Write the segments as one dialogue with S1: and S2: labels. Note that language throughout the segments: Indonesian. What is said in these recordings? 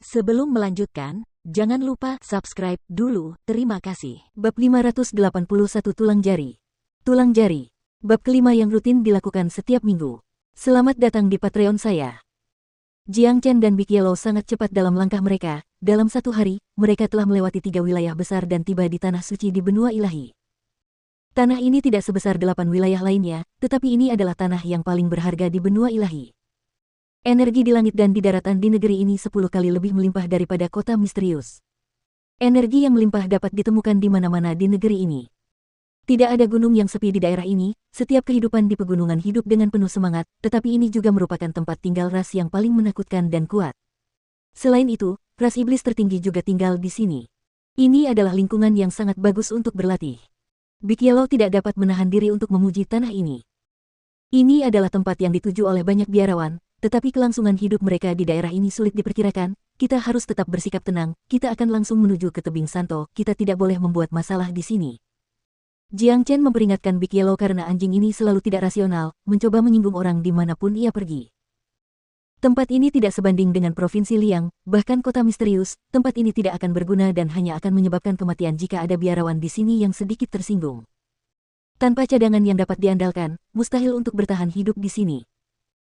S1: Sebelum melanjutkan, jangan lupa subscribe dulu, terima kasih.
S2: Bab 581 Tulang Jari. Tulang Jari. Bab kelima yang rutin dilakukan setiap minggu. Selamat datang di Patreon saya. Jiang Chen dan Big Yellow sangat cepat dalam langkah mereka. Dalam satu hari, mereka telah melewati 3 wilayah besar dan tiba di Tanah Suci di benua ilahi. Tanah ini tidak sebesar 8 wilayah lainnya, tetapi ini adalah tanah yang paling berharga di benua ilahi. Energi di langit dan di daratan di negeri ini 10 kali lebih melimpah daripada kota misterius. Energi yang melimpah dapat ditemukan di mana-mana di negeri ini. Tidak ada gunung yang sepi di daerah ini, setiap kehidupan di pegunungan hidup dengan penuh semangat, tetapi ini juga merupakan tempat tinggal ras yang paling menakutkan dan kuat. Selain itu, ras iblis tertinggi juga tinggal di sini. Ini adalah lingkungan yang sangat bagus untuk berlatih. Big Yellow tidak dapat menahan diri untuk memuji tanah ini. Ini adalah tempat yang dituju oleh banyak biarawan, tetapi kelangsungan hidup mereka di daerah ini sulit diperkirakan. Kita harus tetap bersikap tenang, kita akan langsung menuju ke tebing Santo, kita tidak boleh membuat masalah di sini. Jiang Chen memperingatkan Big Yellow karena anjing ini selalu tidak rasional, mencoba menyinggung orang dimanapun ia pergi. Tempat ini tidak sebanding dengan Provinsi Liang, bahkan kota misterius, tempat ini tidak akan berguna dan hanya akan menyebabkan kematian jika ada biarawan di sini yang sedikit tersinggung. Tanpa cadangan yang dapat diandalkan, mustahil untuk bertahan hidup di sini.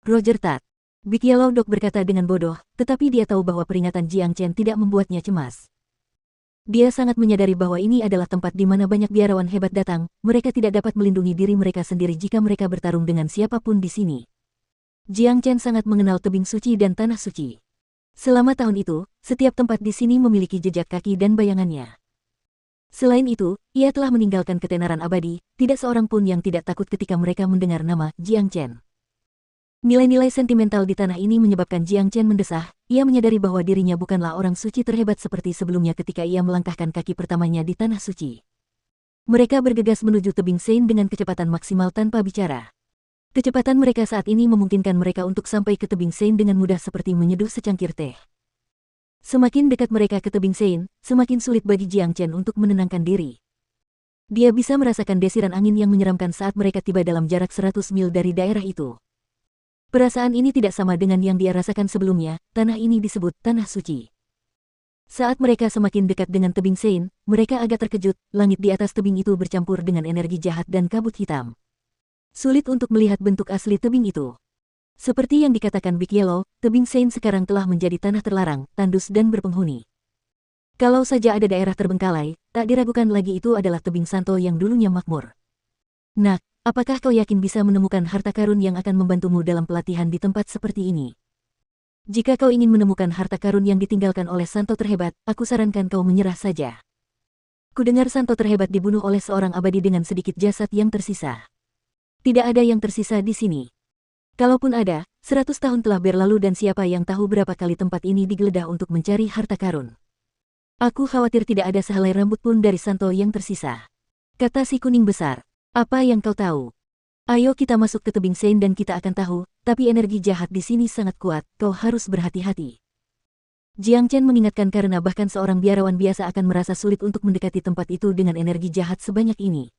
S2: Roger Tat. Big Yellow Dog berkata dengan bodoh, tetapi dia tahu bahwa peringatan Jiang Chen tidak membuatnya cemas. Dia sangat menyadari bahwa ini adalah tempat di mana banyak biarawan hebat datang, mereka tidak dapat melindungi diri mereka sendiri jika mereka bertarung dengan siapapun di sini. Jiang Chen sangat mengenal tebing suci dan tanah suci. Selama tahun itu, setiap tempat di sini memiliki jejak kaki dan bayangannya. Selain itu, ia telah meninggalkan ketenaran abadi, tidak seorang pun yang tidak takut ketika mereka mendengar nama Jiang Chen. Nilai-nilai sentimental di tanah ini menyebabkan Jiang Chen mendesah, ia menyadari bahwa dirinya bukanlah orang suci terhebat seperti sebelumnya ketika ia melangkahkan kaki pertamanya di tanah suci. Mereka bergegas menuju tebing Sein dengan kecepatan maksimal tanpa bicara. Kecepatan mereka saat ini memungkinkan mereka untuk sampai ke tebing Sein dengan mudah seperti menyeduh secangkir teh. Semakin dekat mereka ke tebing Sein, semakin sulit bagi Jiang Chen untuk menenangkan diri. Dia bisa merasakan desiran angin yang menyeramkan saat mereka tiba dalam jarak 100 mil dari daerah itu. Perasaan ini tidak sama dengan yang dia rasakan sebelumnya, tanah ini disebut Tanah Suci. Saat mereka semakin dekat dengan tebing Sein, mereka agak terkejut, langit di atas tebing itu bercampur dengan energi jahat dan kabut hitam. Sulit untuk melihat bentuk asli tebing itu. Seperti yang dikatakan Big Yellow, tebing Sein sekarang telah menjadi tanah terlarang, tandus dan berpenghuni. Kalau saja ada daerah terbengkalai, tak diragukan lagi itu adalah tebing Santo yang dulunya makmur. Nak, apakah kau yakin bisa menemukan harta karun yang akan membantumu dalam pelatihan di tempat seperti ini? Jika kau ingin menemukan harta karun yang ditinggalkan oleh Santo terhebat, aku sarankan kau menyerah saja. Kudengar Santo terhebat dibunuh oleh seorang abadi dengan sedikit jasad yang tersisa. Tidak ada yang tersisa di sini. Kalaupun ada, 100 tahun telah berlalu dan siapa yang tahu berapa kali tempat ini digeledah untuk mencari harta karun. Aku khawatir tidak ada sehelai rambut pun dari Santo yang tersisa. Kata si kuning besar. Apa yang kau tahu? Ayo kita masuk ke tebing Sein dan kita akan tahu, tapi energi jahat di sini sangat kuat, kau harus berhati-hati. Jiang Chen mengingatkan karena bahkan seorang biarawan biasa akan merasa sulit untuk mendekati tempat itu dengan energi jahat sebanyak ini.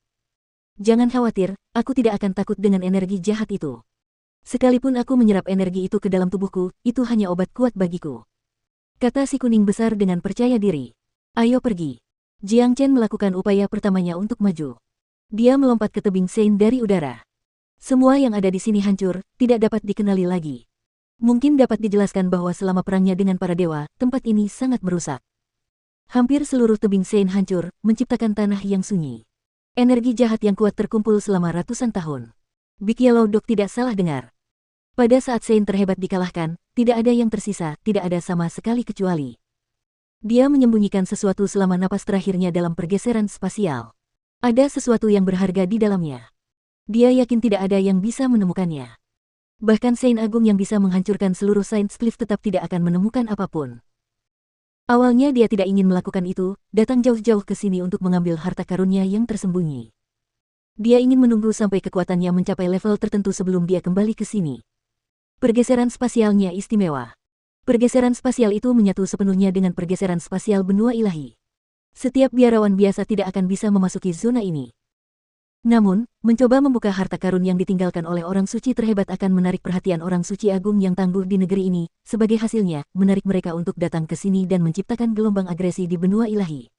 S2: Jangan khawatir, aku tidak akan takut dengan energi jahat itu. Sekalipun aku menyerap energi itu ke dalam tubuhku, itu hanya obat kuat bagiku. Kata si kuning besar dengan percaya diri. Ayo pergi. Jiang Chen melakukan upaya pertamanya untuk maju. Dia melompat ke tebing Sein dari udara. Semua yang ada di sini hancur, tidak dapat dikenali lagi. Mungkin dapat dijelaskan bahwa selama perangnya dengan para dewa, tempat ini sangat merusak. Hampir seluruh tebing Sein hancur, menciptakan tanah yang sunyi. Energi jahat yang kuat terkumpul selama ratusan tahun. Big Yellow Dog tidak salah dengar. Pada saat Sein terhebat dikalahkan, tidak ada yang tersisa, tidak ada sama sekali kecuali. Dia menyembunyikan sesuatu selama napas terakhirnya dalam pergeseran spasial. Ada sesuatu yang berharga di dalamnya. Dia yakin tidak ada yang bisa menemukannya. Bahkan Sein Agung yang bisa menghancurkan seluruh Saint Cliff tetap tidak akan menemukan apapun. Awalnya dia tidak ingin melakukan itu, datang jauh-jauh ke sini untuk mengambil harta karunnya yang tersembunyi. Dia ingin menunggu sampai kekuatannya mencapai level tertentu sebelum dia kembali ke sini. Pergeseran spasialnya istimewa. Pergeseran spasial itu menyatu sepenuhnya dengan pergeseran spasial benua ilahi. Setiap biarawan biasa tidak akan bisa memasuki zona ini. Namun, mencoba membuka harta karun yang ditinggalkan oleh orang suci terhebat akan menarik perhatian orang suci agung yang tangguh di negeri ini, sebagai hasilnya, menarik mereka untuk datang ke sini dan menciptakan gelombang agresi di benua ilahi.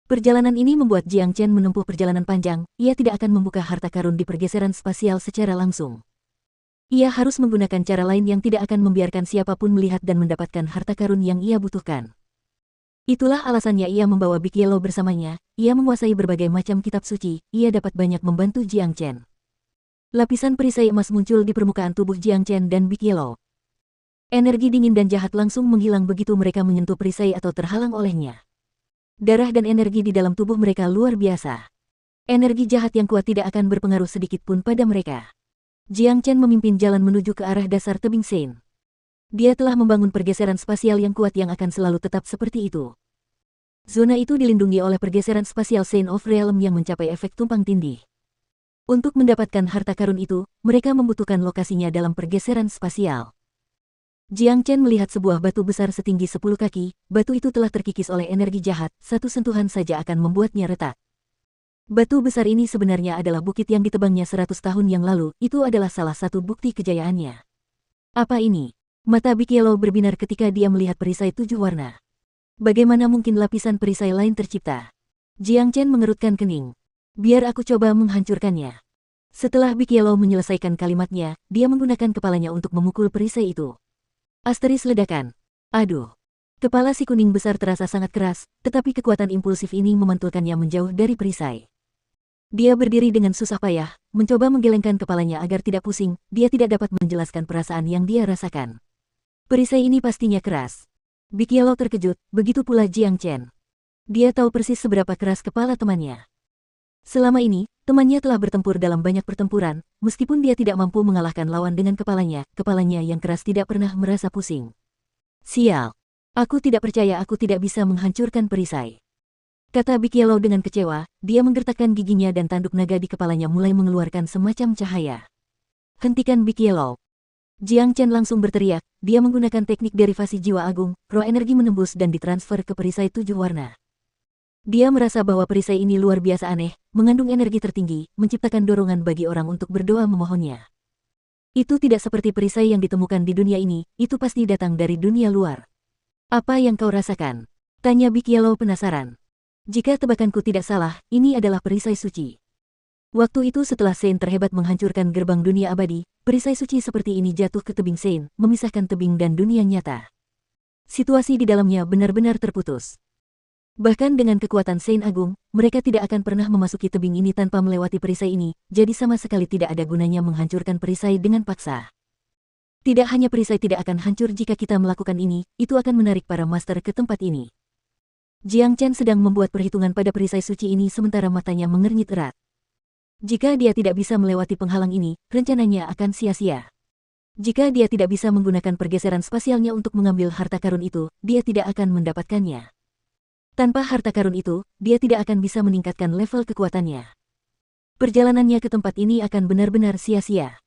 S2: Perjalanan ini membuat Jiang Chen menempuh perjalanan panjang, ia tidak akan membuka harta karun di pergeseran spasial secara langsung. Ia harus menggunakan cara lain yang tidak akan membiarkan siapapun melihat dan mendapatkan harta karun yang ia butuhkan. Itulah alasannya ia membawa Big Yellow bersamanya, ia menguasai berbagai macam kitab suci, ia dapat banyak membantu Jiang Chen. Lapisan perisai emas muncul di permukaan tubuh Jiang Chen dan Big Yellow. Energi dingin dan jahat langsung menghilang begitu mereka menyentuh perisai atau terhalang olehnya. Darah dan energi di dalam tubuh mereka luar biasa. Energi jahat yang kuat tidak akan berpengaruh sedikit pun pada mereka. Jiang Chen memimpin jalan menuju ke arah dasar tebing Sein. Dia telah membangun pergeseran spasial yang kuat yang akan selalu tetap seperti itu. Zona itu dilindungi oleh pergeseran spasial Sein of Realm yang mencapai efek tumpang tindih. Untuk mendapatkan harta karun itu, mereka membutuhkan lokasinya dalam pergeseran spasial. Jiang Chen melihat sebuah batu besar setinggi 10 kaki, batu itu telah terkikis oleh energi jahat, satu sentuhan saja akan membuatnya retak. Batu besar ini sebenarnya adalah bukit yang ditebangnya 100 tahun yang lalu, itu adalah salah satu bukti kejayaannya. Apa ini? Mata Big Yellow berbinar ketika dia melihat perisai 7 warna. Bagaimana mungkin lapisan perisai lain tercipta? Jiang Chen mengerutkan kening. Biar aku coba menghancurkannya. Setelah Big Yellow menyelesaikan kalimatnya, dia menggunakan kepalanya untuk memukul perisai itu. Asteris ledakan. Aduh. Kepala si kuning besar terasa sangat keras, tetapi kekuatan impulsif ini memantulkannya menjauh dari perisai. Dia berdiri dengan susah payah, mencoba menggelengkan kepalanya agar tidak pusing, dia tidak dapat menjelaskan perasaan yang dia rasakan. Perisai ini pastinya keras. Big Yellow terkejut, begitu pula Jiang Chen. Dia tahu persis seberapa keras kepala temannya. Selama ini, temannya telah bertempur dalam banyak pertempuran, meskipun dia tidak mampu mengalahkan lawan dengan kepalanya yang keras tidak pernah merasa pusing. Sial. Aku tidak percaya aku tidak bisa menghancurkan perisai. Kata Big Yellow dengan kecewa, dia menggertakkan giginya dan tanduk naga di kepalanya mulai mengeluarkan semacam cahaya. Hentikan Big Yellow. Jiang Chen langsung berteriak, dia menggunakan teknik derivasi jiwa agung, roh energi menembus dan ditransfer ke perisai 7 warna. Dia merasa bahwa perisai ini luar biasa aneh, mengandung energi tertinggi, menciptakan dorongan bagi orang untuk berdoa memohonnya. Itu tidak seperti perisai yang ditemukan di dunia ini, itu pasti datang dari dunia luar. Apa yang kau rasakan? Tanya Big Yellow penasaran. Jika tebakanku tidak salah, ini adalah perisai suci. Waktu itu setelah Sein terhebat menghancurkan gerbang dunia abadi, perisai suci seperti ini jatuh ke tebing Sein, memisahkan tebing dan dunia nyata. Situasi di dalamnya benar-benar terputus. Bahkan dengan kekuatan Sein Agung, mereka tidak akan pernah memasuki tebing ini tanpa melewati perisai ini, jadi sama sekali tidak ada gunanya menghancurkan perisai dengan paksa. Tidak hanya perisai tidak akan hancur jika kita melakukan ini, itu akan menarik para master ke tempat ini. Jiang Chen sedang membuat perhitungan pada perisai suci ini sementara matanya mengernyit erat. Jika dia tidak bisa melewati penghalang ini, rencananya akan sia-sia. Jika dia tidak bisa menggunakan pergeseran spasialnya untuk mengambil harta karun itu, dia tidak akan mendapatkannya. Tanpa harta karun itu, dia tidak akan bisa meningkatkan level kekuatannya. Perjalanannya ke tempat ini akan benar-benar sia-sia.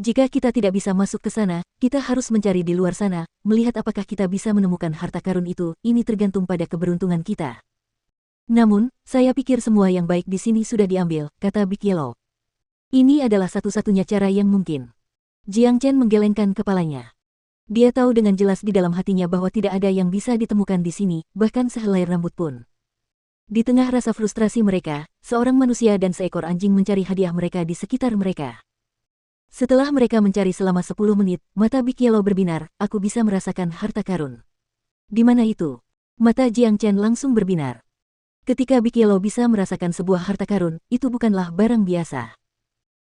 S2: Jika kita tidak bisa masuk ke sana, kita harus mencari di luar sana, melihat apakah kita bisa menemukan harta karun itu, ini tergantung pada keberuntungan kita. Namun, saya pikir semua yang baik di sini sudah diambil, kata Big Yellow. Ini adalah satu-satunya cara yang mungkin. Jiang Chen menggelengkan kepalanya. Dia tahu dengan jelas di dalam hatinya bahwa tidak ada yang bisa ditemukan di sini, bahkan sehelai rambut pun. Di tengah rasa frustrasi mereka, seorang manusia dan seekor anjing mencari hadiah mereka di sekitar mereka. Setelah mereka mencari selama 10 menit, mata Big Yellow berbinar, aku bisa merasakan harta karun. Di mana itu? Mata Jiang Chen langsung berbinar. Ketika Big Yellow bisa merasakan sebuah harta karun, itu bukanlah barang biasa.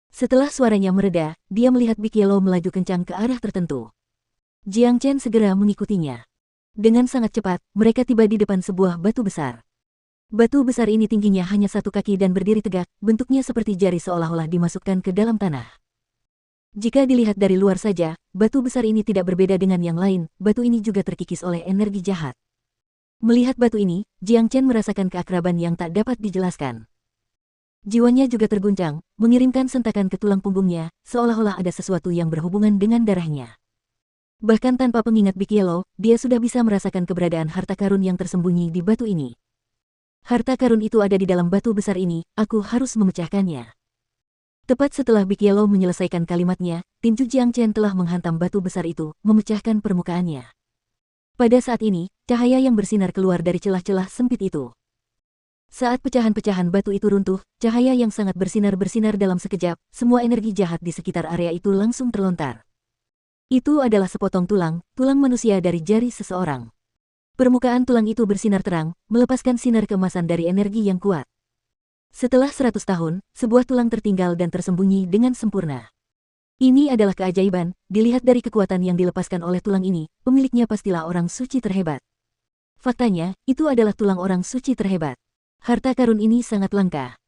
S2: Setelah suaranya mereda, dia melihat Big Yellow melaju kencang ke arah tertentu. Jiang Chen segera mengikutinya. Dengan sangat cepat, mereka tiba di depan sebuah batu besar. Batu besar ini tingginya hanya 1 kaki dan berdiri tegak, bentuknya seperti jari seolah-olah dimasukkan ke dalam tanah. Jika dilihat dari luar saja, batu besar ini tidak berbeda dengan yang lain, batu ini juga terkikis oleh energi jahat. Melihat batu ini, Jiang Chen merasakan keakraban yang tak dapat dijelaskan. Jiwanya juga terguncang, mengirimkan sentakan ke tulang punggungnya, seolah-olah ada sesuatu yang berhubungan dengan darahnya. Bahkan tanpa pengingat Big Yellow, dia sudah bisa merasakan keberadaan harta karun yang tersembunyi di batu ini. Harta karun itu ada di dalam batu besar ini, aku harus memecahkannya. Tepat setelah Big Yellow menyelesaikan kalimatnya, tinju Jiang Chen telah menghantam batu besar itu, memecahkan permukaannya. Pada saat ini, cahaya yang bersinar keluar dari celah-celah sempit itu. Saat pecahan-pecahan batu itu runtuh, cahaya yang sangat bersinar-bersinar dalam sekejap, semua energi jahat di sekitar area itu langsung terlontar. Itu adalah sepotong tulang manusia dari jari seseorang. Permukaan tulang itu bersinar terang, melepaskan sinar keemasan dari energi yang kuat. Setelah 100 tahun, sebuah tulang tertinggal dan tersembunyi dengan sempurna. Ini adalah keajaiban, dilihat dari kekuatan yang dilepaskan oleh tulang ini, pemiliknya pastilah orang suci terhebat. Faktanya, itu adalah tulang orang suci terhebat. Harta karun ini sangat langka.